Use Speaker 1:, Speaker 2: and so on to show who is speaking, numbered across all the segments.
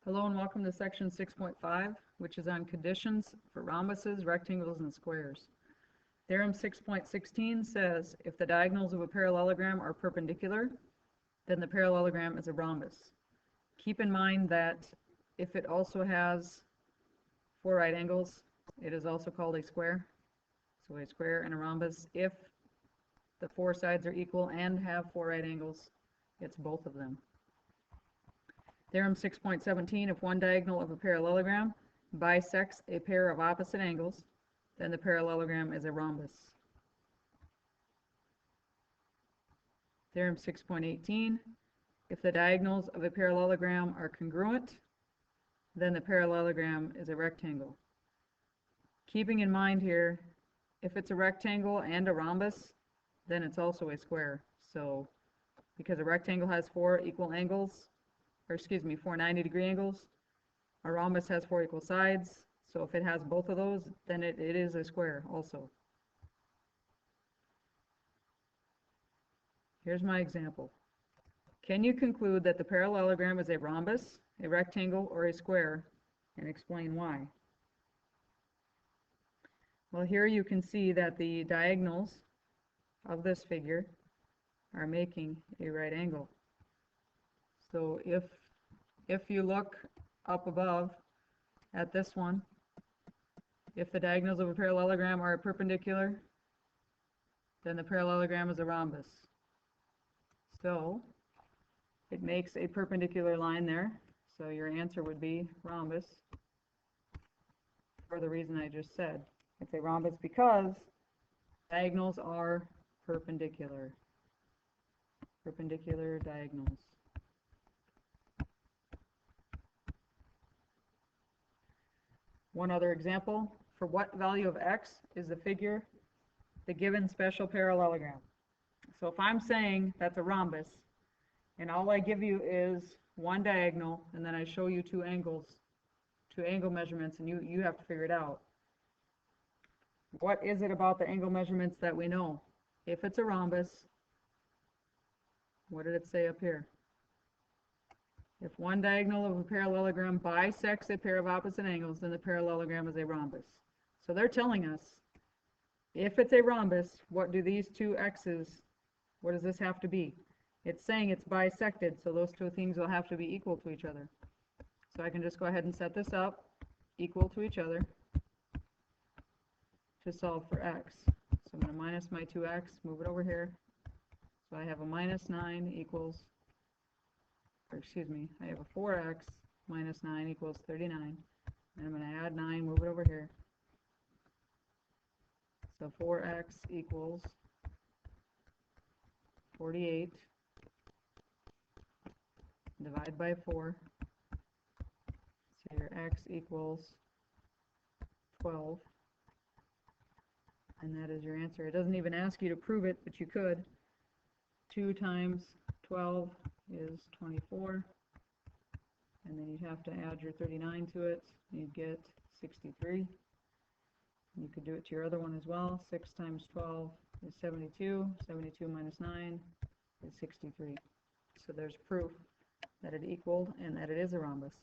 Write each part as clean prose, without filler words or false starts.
Speaker 1: Hello and welcome to section 6.5, which is on conditions for rhombuses, rectangles, and squares. Theorem 6.16 says if the diagonals of a parallelogram are perpendicular, then the parallelogram is a rhombus. Keep in mind that if it also has four right angles, it is also called a square. So a square and a rhombus, if the four sides are equal and have four right angles, it's both of them. Theorem 6.17, if one diagonal of a parallelogram bisects a pair of opposite angles, then the parallelogram is a rhombus. Theorem 6.18, if the diagonals of a parallelogram are congruent, then the parallelogram is a rectangle. Keeping in mind here, if it's a rectangle and a rhombus, then it's also a square. So because a rectangle has four equal angles, four 90-degree angles. A rhombus has four equal sides, so if it has both of those, then it is a square also. Here's my example. Can you conclude that the parallelogram is a rhombus, a rectangle, or a square, and explain why? Well, here you can see that the diagonals of this figure are making a right angle. So if you look up above at this one, if the diagonals of a parallelogram are perpendicular, then the parallelogram is a rhombus. So it makes a perpendicular line there. So your answer would be rhombus for the reason I just said. It's a rhombus because diagonals are perpendicular. Perpendicular diagonals. One other example, for what value of x is the figure the given special parallelogram? So if I'm saying that's a rhombus, and all I give you is one diagonal, and then I show you two angle measurements, and you have to figure it out. What is it about the angle measurements that we know? If it's a rhombus, what did it say up here? If one diagonal of a parallelogram bisects a pair of opposite angles, then the parallelogram is a rhombus. So they're telling us, if it's a rhombus, what do these two x's, what does this have to be? It's saying it's bisected, so those two things will have to be equal to each other. So I can just go ahead and set this up, equal to each other, to solve for x. So I'm going to minus my 2x, move it over here. So I have a minus 9 equals, I have a 4x minus 9 equals 39. And I'm going to add 9, move it over here. So 4x equals 48. Divide by 4. So your x equals 12. And that is your answer. It doesn't even ask you to prove it, but you could. 2 times 12 is 24, and then you'd have to add your 39 to it. You'd get 63. You could do it to your other one as well. 6 times 12 is 72. 72 minus 9 is 63. So there's proof that it equaled and that it is a rhombus.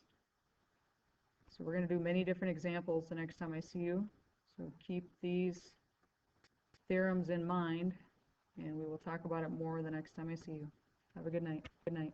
Speaker 1: So we're going to do many different examples the next time I see you. So keep these theorems in mind, and we will talk about it more the next time I see you. Have a good night. Good night.